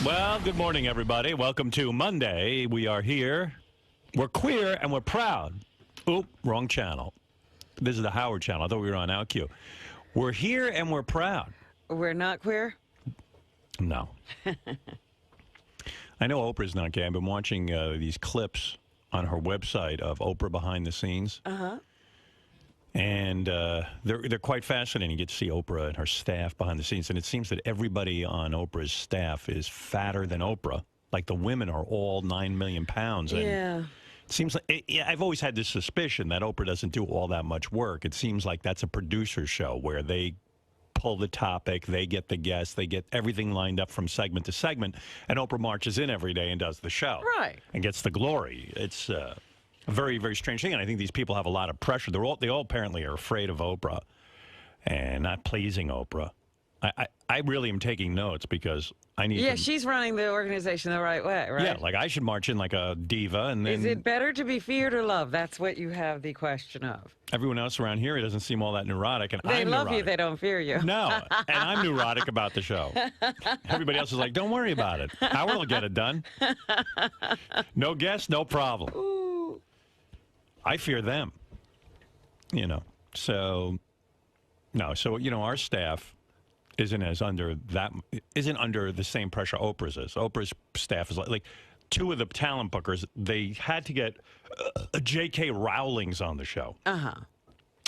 Well, good morning, everybody. Welcome to Monday. We are here. We're queer and we're proud. Oop, wrong channel. This is the Howard channel. I thought we were on OutQ. We're here and we're proud. We're not queer? No. I know Oprah's not gay. I've been watching these clips on her website of Oprah behind the scenes. Uh-huh. And they're quite fascinating. You get to see Oprah and her staff behind the scenes. And it seems that everybody on Oprah's staff is fatter than Oprah. Like the women are all 9 million pounds. And Yeah. it seems like, I've always had this suspicion that Oprah doesn't do all that much work. It seems like that's a producer show where they pull the topic, they get the guests, they get everything lined up from segment to segment. And Oprah marches in every day and does the show. Right. And gets the glory. It's a very, very strange thing, and I think these people have a lot of pressure. They all apparently are afraid of Oprah and not pleasing Oprah. I really am taking notes because I need to... she's running the organization the right way, right? Yeah, like I should march in like a diva and then... Is it better to be feared or loved? That's what you have the question of. Everyone else around here, it doesn't seem all that neurotic, and They I'm love neurotic. you, they don't fear you. No, and I'm neurotic about the show. Everybody else is like, don't worry about it. Howard will get it done. No guests, no problem. Ooh. I fear them, So, no. So, our staff isn't under the same pressure Oprah's is. Oprah's staff is like two of the talent bookers. They had to get J.K. Rowling's on the show. Uh-huh.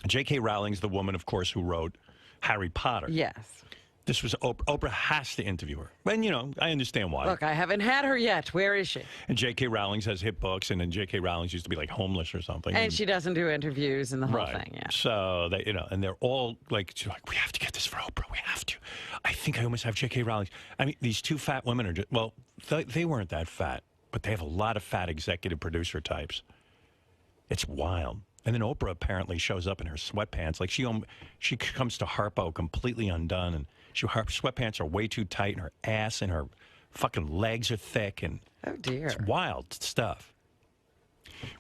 J.K. Rowling's the woman, of course, who wrote Harry Potter. Yes. This was Oprah has to interview her. And, I understand why. Look, I haven't had her yet. Where is she? And J.K. Rowling's has hit books, and then J.K. Rowling's used to be like homeless or something. And she doesn't do interviews and the whole Right. thing, yeah. So, they, and they're all like, we have to get this for Oprah. We have to. I think I almost have J.K. Rowling. I mean, these two fat women are just, well, they weren't that fat, but they have a lot of fat executive producer types. It's wild. And then Oprah apparently shows up in her sweatpants. Like she comes to Harpo completely undone, and her sweatpants are way too tight, and her ass and her fucking legs are thick, and Oh, dear. it's wild stuff.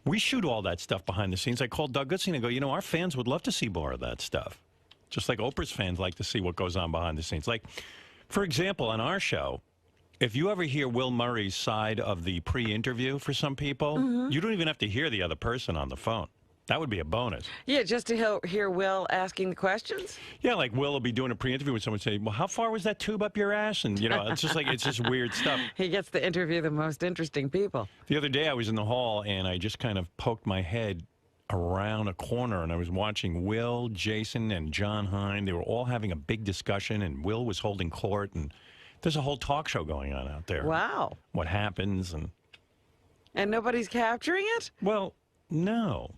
We shoot all that stuff behind the scenes. I called Doug Goodstein and go, our fans would love to see more of that stuff. Just like Oprah's fans like to see what goes on behind the scenes. Like, for example, on our show, if you ever hear Will Murray's side of the pre-interview for some people, you don't even have to hear the other person on the phone. That would be a bonus. Yeah, just to hear Will asking the questions? Yeah, like Will will be doing a pre-interview with someone saying, well, how far was that tube up your ass? And, it's just weird stuff. He gets to interview the most interesting people. The other day I was in the hall and I just kind of poked my head around a corner and I was watching Will, Jason, and John Hine. They were all having a big discussion and Will was holding court and there's a whole talk show going on out there. Wow. What happens And nobody's capturing it? Well, no.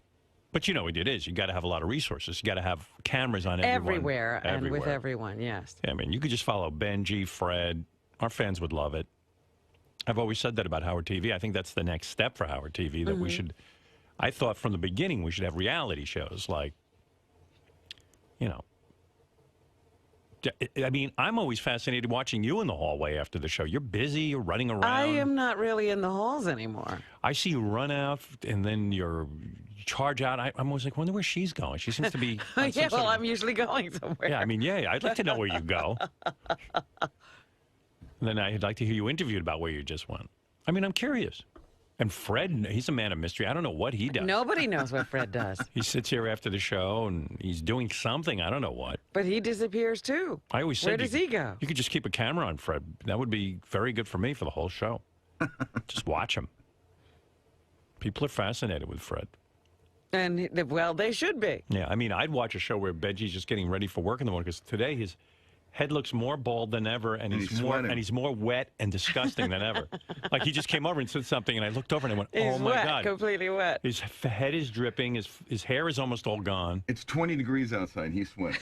But you know what it is. You got to have a lot of resources. You got to have cameras on everyone. Everywhere and with everyone, yes. Yeah, I mean, you could just follow Benjy, Fred. Our fans would love it. I've always said that about Howard TV. I think that's the next step for Howard TV, that we should, I thought from the beginning we should have reality shows like, I mean, I'm always fascinated watching you in the hallway after the show. You're busy, you're running around. I am not really in the halls anymore. I see you run out and then you charge out. I'm always like, wonder where she's going. She seems to be... Yeah, well, I'm usually going somewhere. Yeah, I mean, yeah, I'd like to know where you go. And then I'd like to hear you interviewed about where you just went. I mean, I'm curious. And Fred, he's a man of mystery. I don't know what he does. Nobody knows what Fred does. He sits here after the show and he's doing something. I don't know what. But he disappears too. I always said, where does he go? You could just keep a camera on Fred. That would be very good for me for the whole show. Just watch him. People are fascinated with Fred. And, well, they should be. Yeah, I mean, I'd watch a show where Benjy's just getting ready for work in the morning because today his head looks more bald than ever, and he's more wet and disgusting than ever. Like he just came over and said something, and I looked over and I went, "Oh my God, completely wet." His head is dripping. His hair is almost all gone. It's 20 degrees outside. He's sweating.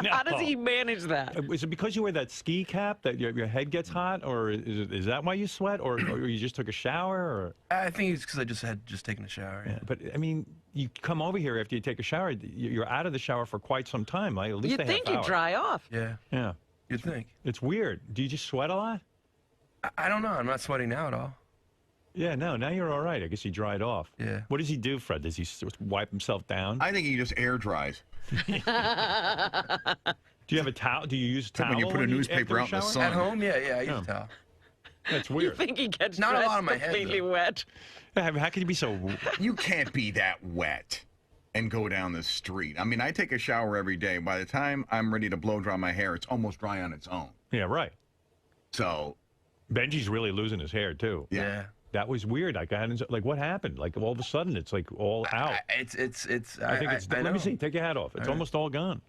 How does he manage that? Is it because you wear that ski cap that your head gets hot, or is that why you sweat, or you just took a shower? Or? I think it's because I had just taken a shower. Yeah. But I mean, you come over here after you take a shower. You're out of the shower for quite some time. Like, at least You'd think you'd dry off. Yeah. Yeah. You'd think. It's weird. Do you just sweat a lot? I don't know. I'm not sweating now at all. Yeah, no, now you're all right. I guess he dried off. Yeah. What does he do, Fred? Does he wipe himself down? I think he just air dries. Do you have a towel? Do you use a towel When you put a newspaper out in the sun. At home, yeah, I use a towel. That's You weird. think he gets Not a dressed lot on my head, completely though. wet? How can you be so? You can't be that wet and go down the street. I mean, I take a shower every day. By the time I'm ready to blow dry my hair, it's almost dry on its own. Yeah, right. So, Benji's really losing his hair too. Yeah. That was weird. Like, like what happened? Like all of a sudden, it's like all out. I think it's. Let know. me see. Take your hat off. It's almost all gone.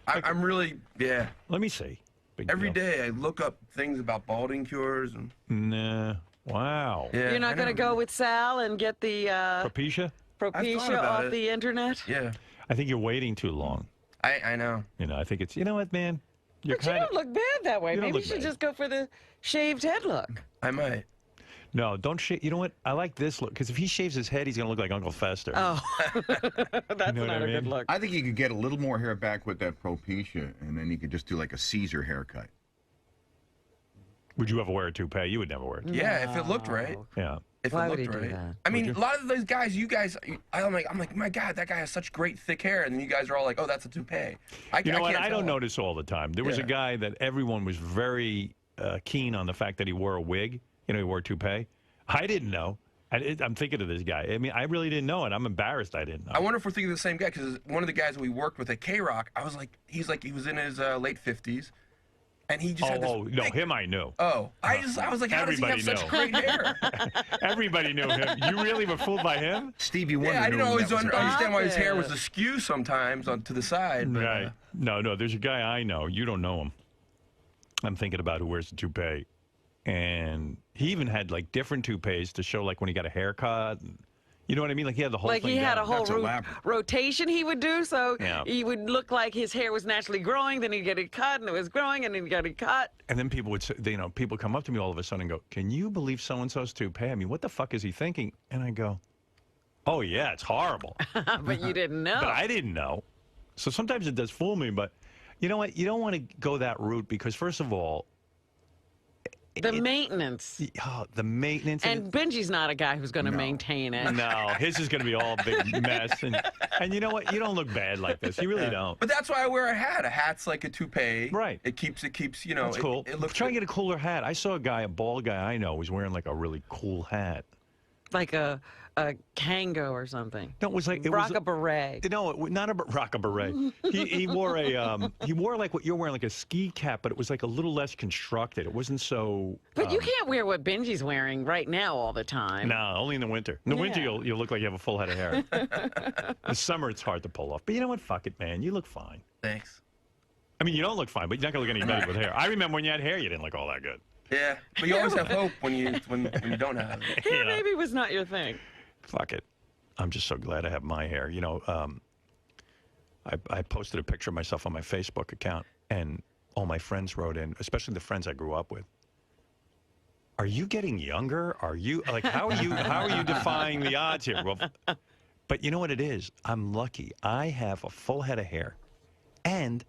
I'm really. Yeah. Let me see. Big Every deal. day I look up things about balding cures and. Nah. Wow. Yeah. You're not going to go with Sal and get the Propecia? Propecia about off it. the internet? Yeah. I think you're waiting too long. I know. You know, I think it's. You know what, man? You're But you don't look bad that way. You don't Maybe you look should bad. just go for the shaved head look. I might. No, don't shave. You know what? I like this look because if he shaves his head, he's gonna look like Uncle Fester. Oh, that's know what not I a good mean? look. I think you could get a little more hair back with that Propecia, and then you could just do like a Caesar haircut. Would you ever wear a toupee? You would never wear it. Yeah, if it looked right. Yeah. If Why it would looked he do right. that? I mean, you? a lot of those guys, I'm like, my God, that guy has such great thick hair, and then you guys are all like, oh, that's a toupee. You know what? can't I don't tell. notice all the time. There was a Yeah. guy that everyone was very keen on the fact that he wore a wig. You know, he wore a toupee. I didn't know. I'm thinking of this guy. I mean, I really didn't know, and I'm embarrassed I didn't know. I wonder if we're thinking of the same guy, because one of the guys we worked with at K-Rock, I was like, he was in his late 50s, and he just had this Oh, no, big- him I knew. Oh, I was like, how does he have Everybody such knew. great hair? Everybody knew him. You really were fooled by him? Stevie Wonder Yeah, I knew didn't him, always that was right. understand why his hair was Stop it. askew sometimes to the side. But, Right. No, there's a guy I know. You don't know him. I'm thinking about who wears the toupee. And he even had like different toupees to show like when he got a haircut. And, you know what I mean? Like he had the whole Like thing he had down. a whole That's elaborate. rotation he would do, so Yeah. he would look like his hair was naturally growing, then he'd get it cut, and it was growing, and then he'd get it cut. And then people would say, people come up to me all of a sudden and go, "Can you believe so-and-so's toupee? I mean, what the fuck is he thinking?" And I go, "Oh, yeah, it's horrible." But you didn't know. But I didn't know. So sometimes it does fool me, but you know what? You don't want to go that route because, first of all, the maintenance. the maintenance. And Benji's not a guy who's going to maintain it. No, his is going to be all a big mess. And you know what? You don't look bad like this. You really don't. But that's why I wear a hat. A hat's like a toupee. Right. It keeps, you know. That's cool. It looks Try and get a cooler hat. I saw a bald guy I know, was wearing like a really cool hat. Like a Kango or something. No, it was like Rock a beret. No, not a rock a beret. He wore he wore like what you're wearing, like a ski cap, but it was like a little less constructed. It wasn't so. But you can't wear what Benji's wearing right now all the time. No, only in the winter. In the winter, Yeah. you'll look like you have a full head of hair. The summer, it's hard to pull off. But you know what? Fuck it, man. You look fine. Thanks. I mean, you don't look fine, but you're not gonna look any better with hair. I remember when you had hair, you didn't look all that good. Yeah, but you always have hope when you don't have it. Hair You know? maybe was not your thing. Fuck it. I'm just so glad I have my hair. You know, I posted a picture of myself on my Facebook account, and all my friends wrote in, especially the friends I grew up with. Are you getting younger? Are you like how are you defying the odds here? Well, but you know what it is? I'm lucky. I have a full head of hair, and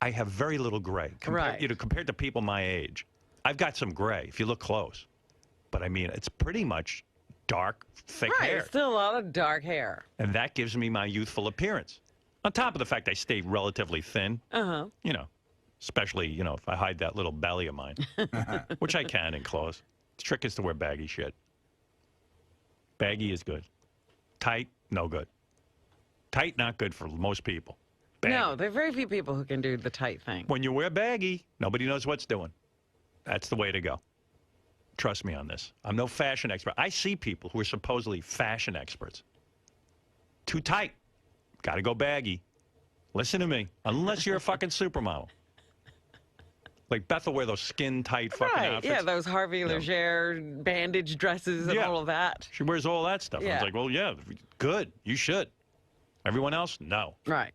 I have very little gray. Right. You know, compared to people my age, I've got some gray if you look close, but I mean it's pretty much dark, thick Right, hair. still a lot of dark hair. And that gives me my youthful appearance. On top of the fact I stay relatively thin, Uh-huh. you know, especially, you know, if I hide that little belly of mine, which I can in clothes. The trick is to wear baggy shit. Baggy is good. Tight, no good. Tight, not good for most people. Baggy. No, there are very few people who can do the tight thing. When you wear baggy, nobody knows what's doing. That's the way to go. Trust me on this. I'm no fashion expert. I see people who are supposedly fashion experts. Too tight. Got to go baggy. Listen to me. Unless you're a fucking supermodel. Like Beth will wear those skin-tight fucking Right, outfits. yeah, those Harvey Leger bandage dresses and Yeah. all of that. She wears all that stuff. I Yeah. was like, well, yeah, good. You should. Everyone else, no. Right.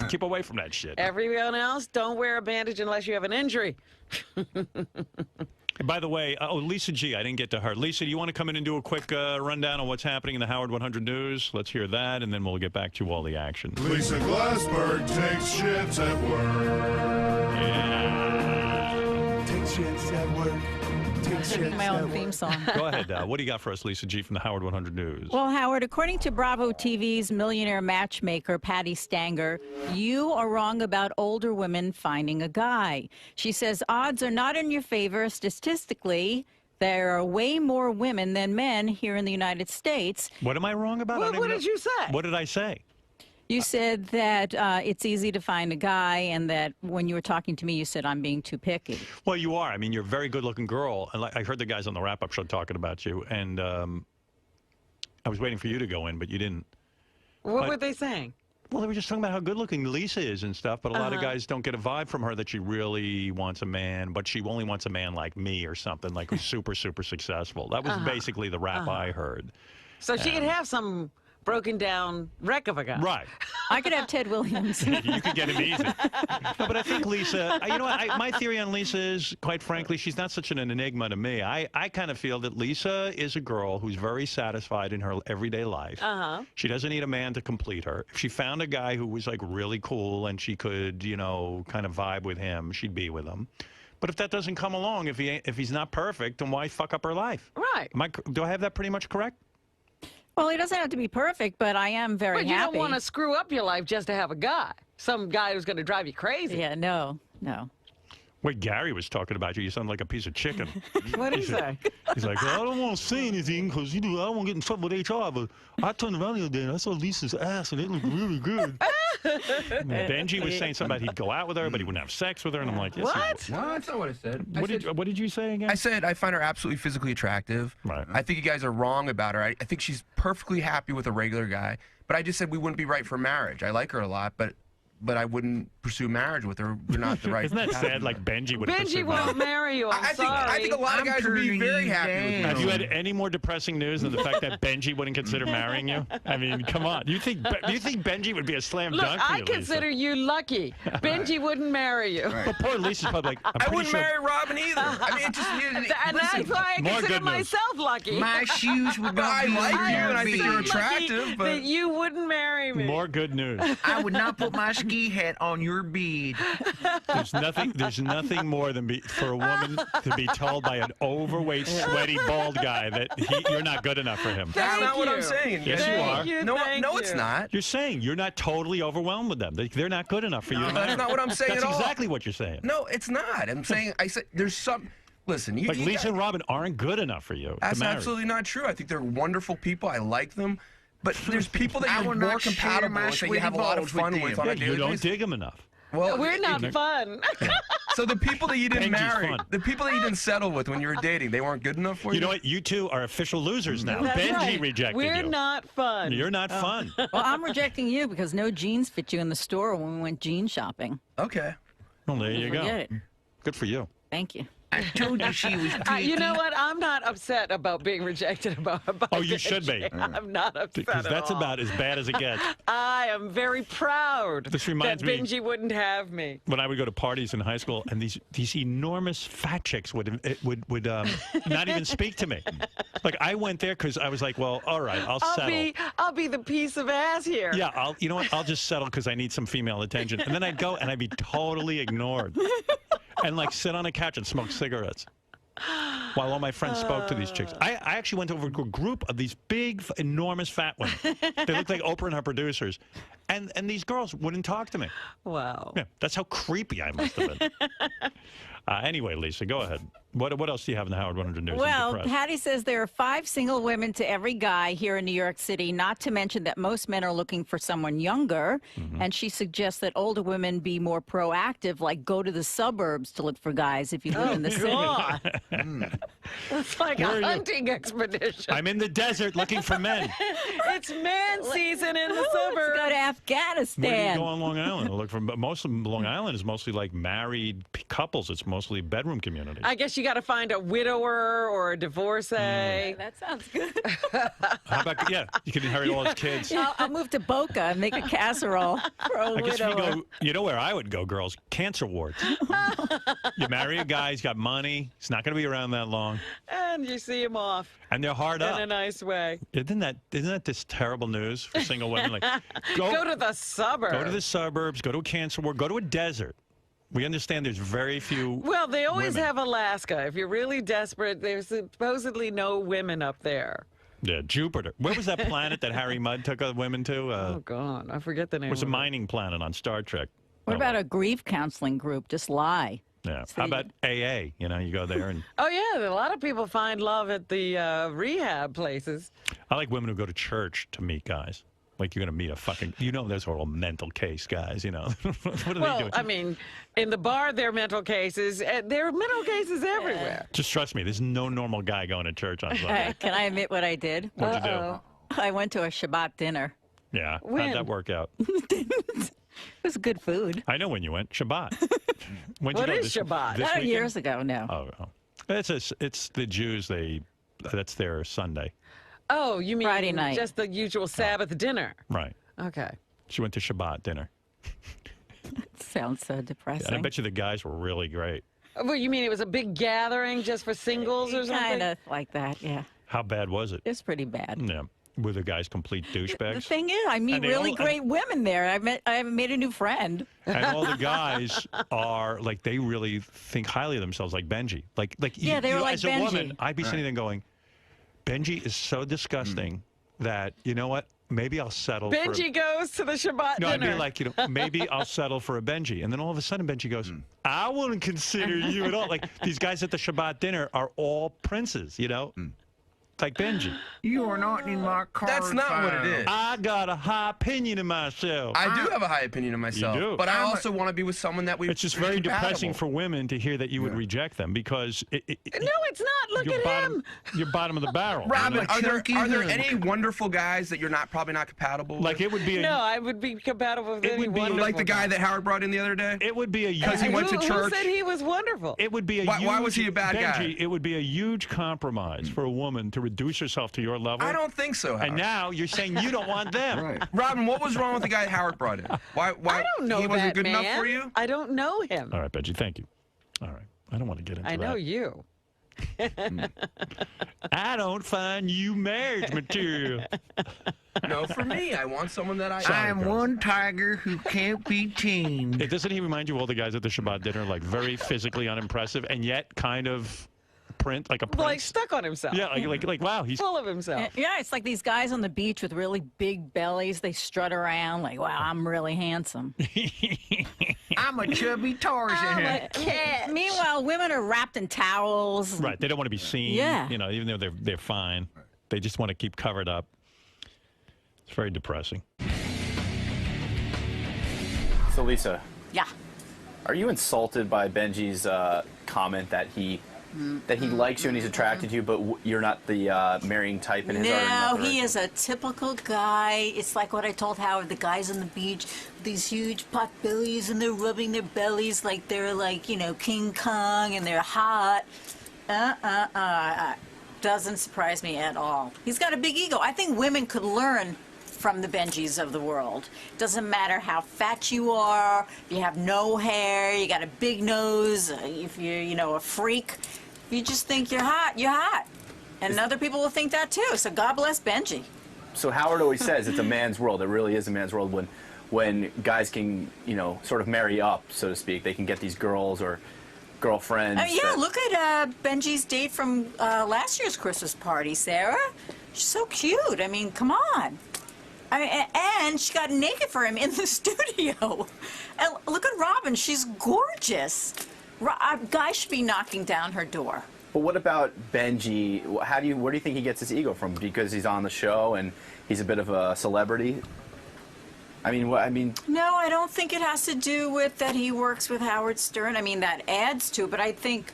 keep away from that shit. Everyone else, don't wear a bandage unless you have an injury. By the way, Lisa G, I didn't get to her. Lisa, do you want to come in and do a quick rundown on what's happening in the Howard 100 News? Let's hear that, and then we'll get back to all the action. Lisa Glassberg takes shits at work. Yeah. Takes shits at work. Making my own theme song. Go ahead. What do you got for us, Lisa G. from the Howard 100 News? Well, Howard, according to Bravo TV's millionaire matchmaker, Patty Stanger, you are wrong about older women finding a guy. She says odds are not in your favor statistically. There are way more women than men here in the United States. What am I wrong about? What did you say? What did I say? You said that it's easy to find a guy, and that when you were talking to me, you said I'm being too picky. Well, you are. I mean, you're a very good-looking girl. And I heard the guys on the wrap-up show talking about you, and I was waiting for you to go in, but you didn't. What were they saying? Well, they were just talking about how good-looking Lisa is and stuff, but a lot of guys don't get a vibe from her that she really wants a man, but she only wants a man like me or something, like who's super, super successful. That was basically the rap I heard. So she could have some broken down wreck of a guy. Right. I could have Ted Williams. You could get him easy. No, but I think Lisa, you know what, my theory on Lisa is, quite frankly, she's not such an enigma to me. I kind of feel that Lisa is a girl who's very satisfied in her everyday life. She doesn't need a man to complete her. If she found a guy who was like really cool and she could, you know, kind of vibe with him, she'd be with him. But if that doesn't come along, if he's not perfect, then why fuck up her life? Right. Do I have that pretty much correct? Well, he doesn't have to be perfect, but I am very But you happy. don't want to screw up your life just to have a guy. Some guy who's going to drive you crazy. Yeah, no. Wait, Gary was talking about you. You sound like a piece of chicken. What did he say? He's like, well, I don't want to say anything because I don't want to get in trouble with HR, but I turned around the other day and I saw Lisa's ass and it looked really good. Benjy was saying something about he'd go out with her, but he wouldn't have sex with her, and I'm like, yes, What? No, that's not what I said. What did you say again? I said I find her absolutely physically attractive. Right. I think you guys are wrong about her. I think she's perfectly happy with a regular guy. But I just said we wouldn't be right for marriage. I like her a lot, but I wouldn't pursue marriage with her. We're not the right. Isn't that sad? Like Benjy would. Benjy won't marry you. I'm sorry. I think a lot of guys would be very happy with you. Have you had any more depressing news than the fact that Benjy wouldn't consider marrying you? I mean, come on. Do you think Benjy would be a slam Look, dunk for I you, consider Lisa? you lucky. Benjy wouldn't marry you. But poor Lisa's probably like, I'm I pretty wouldn't sure. marry Robin either. I mean, it just. And that's why I more consider good news. myself lucky. My shoes would not I be like on you, your and I think feet. you're Lucky attractive, but that you wouldn't marry me. More good news. I would not put my ski hat on your bead. There's nothing more than for a woman to be told by an overweight, sweaty, bald guy that you're not good enough for him. that's not what you. I'm saying. Yes, you are. Thank you, No, thank no, it's you. not. You're saying you're not totally overwhelmed with them. They're not good enough for you. That's not what I'm saying That's at all. exactly what you're saying. No, it's not. I'm saying I said there's some. Listen, you. Like you Lisa got- and Robin aren't good enough for you That's to marry. absolutely not true. I think they're wonderful people. I like them. But there's people that I you're will more not share compatible my with, that you sweaty have a lot of balls with fun them. with on Yeah, a daily you don't basis. dig them enough. Well, We're not fun. So the people that you didn't Benji's marry, fun. the people that you didn't settle with when you were dating, they weren't good enough for you. You know what? You two are official losers now. That's Benjy right. rejected We're you. not fun. You're not fun. Well, I'm rejecting you because no jeans fit you in the store when we went jean shopping. Okay. Well, there you go. Forget it. Good for you. Thank you. I told you she was pretty. You know what? I'm not upset about being rejected by Oh, you should be. I'm not upset Because at that's all. about as bad as it gets. I am very proud This reminds that me- Benjy wouldn't have me. When I would go to parties in high school, and these enormous fat chicks would not even speak to me. Like I went there because I was like, well, all right, I'll settle. I'll be the piece of ass here. Yeah, you know what? I'll just settle because I need some female attention. And then I'd go and I'd be totally ignored, and like sit on a couch and smoke cigarettes while all my friends spoke to these chicks. I actually went over to a group of these big, enormous fat women. They looked like Oprah and her producers, and these girls wouldn't talk to me. Wow. Yeah, that's how creepy I must have been. Anyway, Lisa, go ahead. What else do you have in the Howard 100 News? I'm Well, depressed. Patty says there are 5 single women to every guy here in New York City, not to mention that most men are looking for someone younger. And she suggests that older women be more proactive, like go to the suburbs to look for guys if you live in the city. God. It's like Where are a you? hunting expedition. I'm in the desert looking for men. It's man season in the Let's go suburbs. to Where do you Afghanistan. go on Long Island? Look for most of Long Island is mostly like married couples. It's mostly bedroom communities. I guess you got to find a widower or a divorcee. That sounds good. How about you can inherit all his kids. I'll move to Boca and make a casserole for a I guess if widower. you go, you know where I would go, girls? Cancer wards. You marry a guy, he's got money, he's not going to be around that long, And you see him off and they're hard in up. a nice way. Isn't that this terrible news for single women? Like, Go to the suburbs. go to the suburbs, go to a cancer ward, go to a desert. We understand there's very few. Well, they always women. have Alaska. If you're really desperate, there's supposedly no women up there. Yeah, Jupiter. Where was that planet that Harry Mudd took women to? Oh, God. I forget the name It was a of it. mining planet on Star Trek. What Oh, about a grief counseling group? Just lie. Yeah. So How about AA? You know, you go there and. Oh, yeah. A lot of people find love at the rehab places. I like women who go to church to meet guys. Like you're going to meet a fucking, you know, those are all mental case guys, you know. What are they Well, doing? I mean, in the bar, there are mental cases. There are mental cases everywhere. Just trust me, there's no normal guy going to church on Sunday. Hey, can I admit what I did? What'd you do? I went to a Shabbat dinner. Yeah. When? How'd that work out? It was good food. I know when you went. Shabbat. When'd What you go? is Shabbat? This weekend? Years ago, no. Oh. It's the Jews, that's their Sunday. Oh, you mean Friday night. just the usual Sabbath dinner? Right. Okay. She went to Shabbat dinner. Sounds so depressing. And I bet you the guys were really great. Well, you mean it was a big gathering just for singles or something? Kind of like that, yeah. How bad was it? It's pretty bad. Yeah. Were the guys complete The douchebags? thing is, I meet And they really all- great women there. I made a new friend. And all the guys are like, they really think highly of themselves, like Benjy. Like Yeah, they were like as a woman, Benjy. I'd be sitting there going, Benjy is so disgusting that, you know what? Maybe I'll settle for. Benjy goes to the Shabbat No, I'd dinner. be like, you know, maybe I'll settle for a Benjy. And then all of a sudden, Benjy goes, I wouldn't consider you at all. Like, these guys at the Shabbat dinner are all princes, you know? Like Benjy. You are not in my car. That's not what it is. I got a high opinion of myself. I do have a high opinion of myself, do. but I also want to be with someone that we. It's just very depressing for women to hear that you would reject them because No, it's not. Look you're at bottom, him. you're bottom of the barrel. Robin, you know? are there any wonderful guys that you're probably not compatible Like with? it would be a, No, I would be compatible with It any would be wonderful Like the guy that Howard brought in the other day? it would be a Because he huge- went to Who church. said he was wonderful? It would be a Why was huge- he a bad guy? Benjy, it would be a huge compromise for a woman to reduce herself to your level. I don't think so, Howard. And now you're saying you don't want them. Right. Robin, what was wrong with the guy Howard brought in? Why I don't know he wasn't that good man. enough for you? I don't know him. All right, Benjy, thank you. All right. I don't want to get into I that. know you. I don't find you marriage material. No, for me, I want someone that I. I'm one tiger who can't be tamed. Doesn't he remind you of all the guys at the Shabbat dinner, like very physically unimpressive and yet kind of like a prince? Like stuck on himself. Yeah, like wow, he's Full of himself. Yeah, it's like these guys on the beach with really big bellies. They strut around like, wow, I'm really handsome. I'm a chubby Tarzan. Meanwhile, women are wrapped in towels. right. They don't want to be seen. Yeah. You know, even though they're fine, they just want to keep covered up. It's very depressing. So, Lisa, Yeah. are you insulted by Benjy's comment that he likes you and he's attracted to you, but you're not the marrying type in his No, he is a typical guy. It's like what I told Howard, the guys on the beach, these huge pot bellies, and they're rubbing their bellies like they're like, you know, King Kong, and they're hot. Doesn't surprise me at all. He's got a big ego. I think women could learn from the Benjys of the world. Doesn't matter how fat you are, if you have no hair, you got a big nose, if you're, you know, a freak. If you just think you're hot, you're hot. And other people will think that too. So God bless Benjy. So Howard always says it's a man's world. It really is a man's world when guys can, you know, sort of marry up, so to speak. They can get these girls or girlfriends. Yeah, that- look at Benjy's date from last year's Christmas party, Sarah. She's so cute. I mean, come on. And she got naked for him in the studio. And look at Robin. She's gorgeous. Guys should be knocking down her door. But what about Benjy? Where do you think he gets his ego from? Because he's on the show and he's a bit of a celebrity? I mean, No, I don't think it has to do with that he works with Howard Stern. I mean, that adds to it, but I think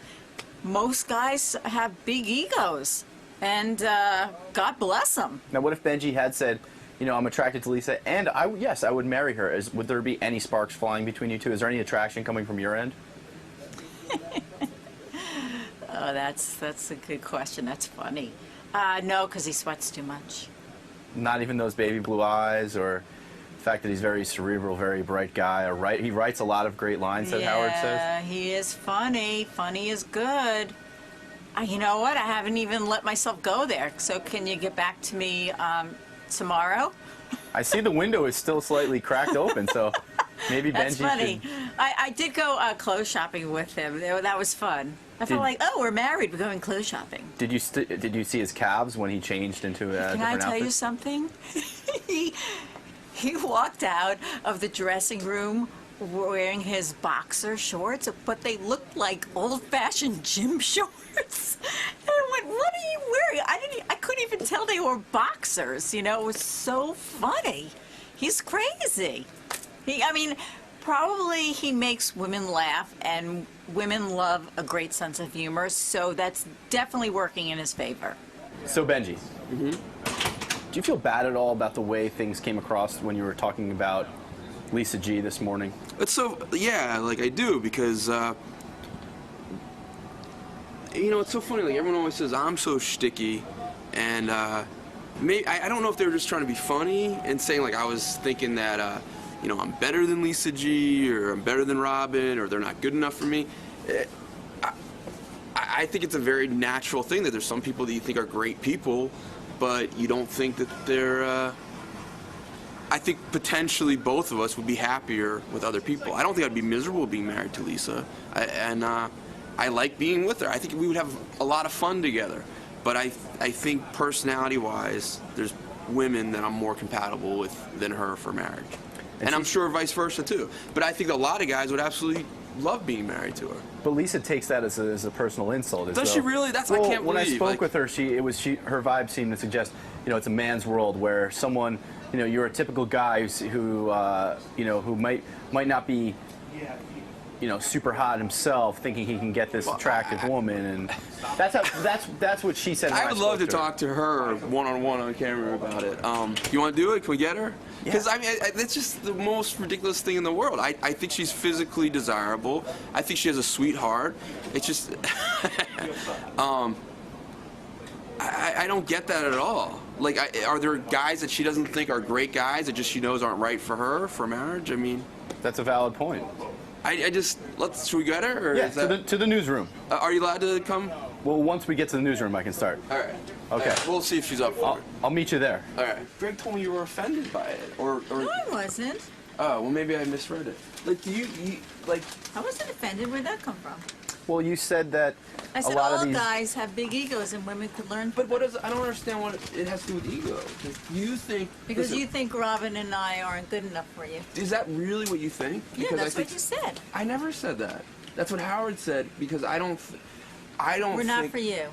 most guys have big egos. And God bless them. now what if Benjy had said, you know, I'm attracted to Lisa, and I would marry her. Would there be any sparks flying between you two? Is there any attraction coming from your end? Oh, that's a good question. That's funny. No, because he sweats too much. Not even those baby blue eyes, or the fact that he's very cerebral, very bright guy. He writes a lot of great lines that Howard says. Yeah, he is funny. Funny is good. You know what? I haven't even let myself go there. So can you get back to me tomorrow? I see the window is still slightly cracked open, so Maybe That's Benjy funny. should- I did go clothes shopping with him. That was fun. I felt like, oh, we're married. We're going clothes shopping. Did you see his calves when he changed into a Can I different tell you outfit? something? He walked out of the dressing room wearing his boxer shorts, but they looked like old-fashioned gym shorts. And I went, "What are you wearing?" I couldn't even tell they were boxers. You know, it was so funny. He's crazy. Probably he makes women laugh, and women love a great sense of humor, so that's definitely working in his favor. So Benjy, do you feel bad at all about the way things came across when you were talking about Lisa G this morning? Yeah, like I do, because it's so funny. Like everyone always says I'm so shticky, and maybe I don't know if they were just trying to be funny and saying like I was thinking that I'm better than Lisa G, or I'm better than Robin, or they're not good enough for me. I think it's a very natural thing that there's some people that you think are great people, but you don't think that they're. I think potentially both of us would be happier with other people. I don't think I'd be miserable being married to Lisa, I like being with her. I think we would have a lot of fun together. But I think personality-wise, there's women that I'm more compatible with than her for marriage. And I'm sure vice versa too. But I think a lot of guys would absolutely love being married to her. But Lisa takes that as a personal insult. Does she really? I can't believe. When I spoke with her, her vibe seemed to suggest, it's a man's world where someone, you're a typical guy who might not be, super hot himself, thinking he can get this attractive woman, and that's what she said. I would love to talk to her one-on-one on camera about it. You want to do it? Can we get her? Because it's just the most ridiculous thing in the world. I think she's physically desirable. I think she has a sweetheart. It's just, I don't get that at all. Like, are there guys that she doesn't think are great guys that just she knows aren't right for her for marriage? I mean, that's a valid point. Should we get her? Or yeah, is that, to the newsroom. Are you allowed to come? Well, once we get to the newsroom, I can start. All right. Okay. We'll see if she's up for it. I'll meet you there. All right. Greg told me you were offended by it, or. No, I wasn't. Oh, well, maybe I misread it. Like, do you like? I wasn't offended. Where'd that come from? Well, you said that I said a lot all of these guys have big egos, and women could learn. But I don't understand what it has to do with ego. You think because you think Robin and I aren't good enough for you. Is that really what you think? Because Yeah, that's what you said. I never said that. That's what Howard said. Because I don't. We're not for you.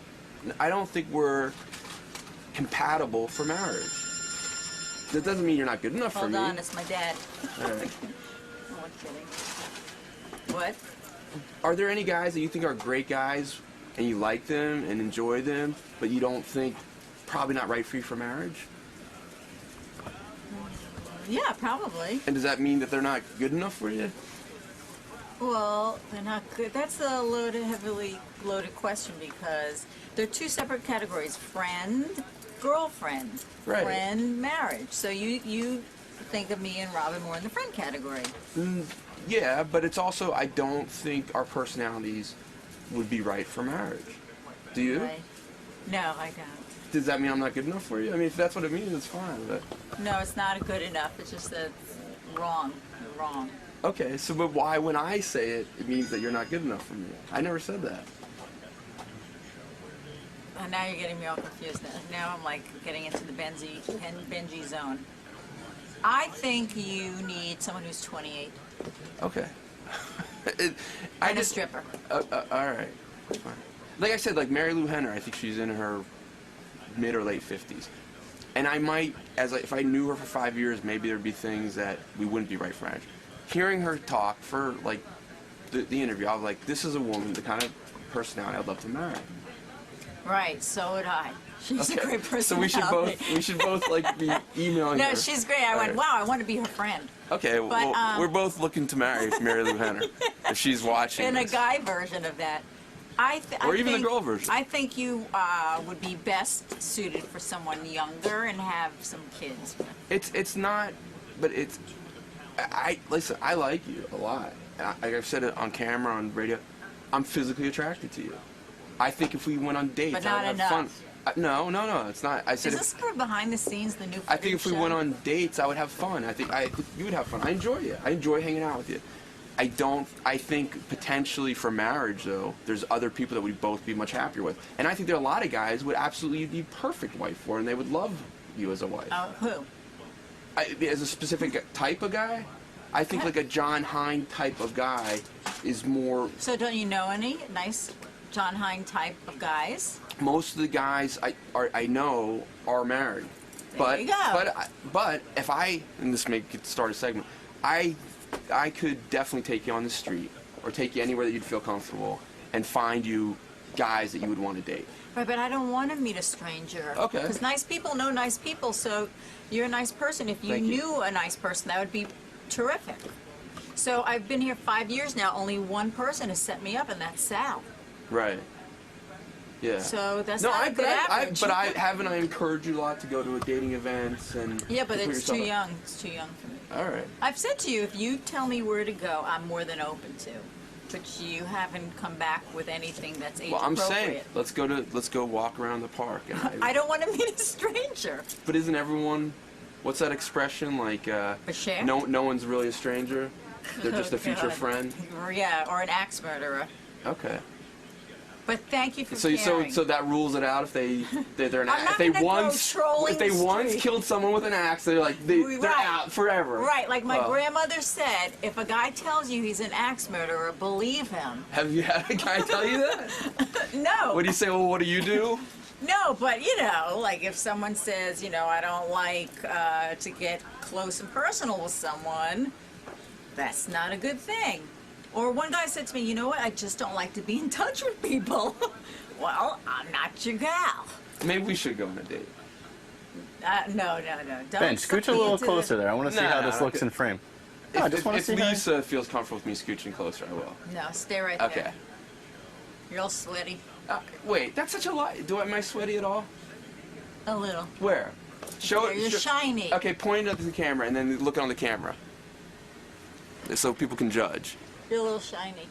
I don't think we're compatible for marriage. That doesn't mean you're not good enough for me. Hold on, it's my dad. All right. No, I'm kidding. What? Are there any guys that you think are great guys and you like them and enjoy them, but you don't think probably not right for you for marriage? Yeah, probably. And does that mean that they're not good enough for you? Well, they're not good. That's a heavily loaded question because they're two separate categories: friend, girlfriend, Right. friend, marriage. So you think of me and Robin more in the friend category. Yeah, but it's also, I don't think our personalities would be right for marriage. Do you? Right? No, I don't. Does that mean I'm not good enough for you? I mean, if that's what it means, it's fine. But... No, it's not good enough. It's just that it's wrong. You're wrong. Okay, so but why, when I say it, it means that you're not good enough for me? I never said that. Now you're getting me all confused. Now I'm like getting into the Benjy zone. I think you need someone who's 28 Okay. and a stripper. All right. Fine. Like I said, like Mary Lou Henner, I think she's in her mid or late 50s. And I might, if I knew her for 5 years, maybe there'd be things that we wouldn't be right for marriage. Hearing her talk for like the interview, I was like, this is a woman, the kind of personality I'd love to marry. Right, so would I. She's a great personality. So we should both like be emailing her. No, she's great. I went, wow, I want to be her friend. Okay, well, we're both looking to marry Mary Lou Henner if she's watching. In this. a guy version of that. Or even the girl version. I think you would be best suited for someone younger and have some kids. It's not, but it's. Listen. I like you a lot. Like I've said it on camera, on radio. I'm physically attracted to you. I think if we went on dates, But I not would have enough. fun. No, it's not. I said Is this for behind the scenes, the new I think if we show? went on dates, I would have fun. I think you would have fun. I enjoy you. I enjoy hanging out with you. I think potentially for marriage, though, there's other people that we'd both be much happier with. And I think there are a lot of guys would absolutely be perfect wife for, and they would love you as a wife. Who? As a specific type of guy, I think like a John Hine type of guy is more. So don't you know any nice John Hine type of guys? Most of the guys I know are married. There you go. But if and this may start a segment, I could definitely take you on the street or take you anywhere that you'd feel comfortable and find you guys that you would want to date. Right, but I don't want to meet a stranger. Okay. Because nice people know nice people, so you're a nice person. If you Thank you. knew a nice person, that would be terrific. So I've been here 5 years now. Only one person has set me up, and that's Sal. Right. Yeah. So that's not a good average. But I encouraged you a lot to go to dating events and. Yeah, but to put it's too yourself out. young. It's too young for me. All right. I've said to you, if you tell me where to go, I'm more than open to. But you haven't come back with anything that's age Well, I'm appropriate. saying let's go walk around the park. And I don't want to meet a stranger. But isn't everyone? What's that expression like? share? No one's really a stranger. They're just a future God. friend. Yeah, or an axe murderer. Okay. But thank you for So caring. that rules it out if they're an I'm not if they gonna go once trolling if they the once street. killed someone with an axe, they're Right. out forever. Right, like my Well, grandmother said, if a guy tells you he's an axe murderer, believe him. Have you had a guy tell you that? No. What do you say? Well, what do you do? No, but like if someone says, I don't like to get close and personal with someone, that's not a good thing. Or one guy said to me, you know what, I just don't like to be in touch with people. Well, I'm not your gal. Maybe we should go on a date. No. Don't Ben, scooch a suck me little into closer there. I want to see how No, this no, looks okay. in frame. No, I just want to If see how. Lisa feels comfortable with me scooching closer, I will. No, stay right Okay. there. You're all sweaty. Wait, that's such a lie. Am I sweaty at all? A little. Where? Show it. You're shiny. Okay, point it up to the camera and then look on the camera, so people can judge. You're a little shiny.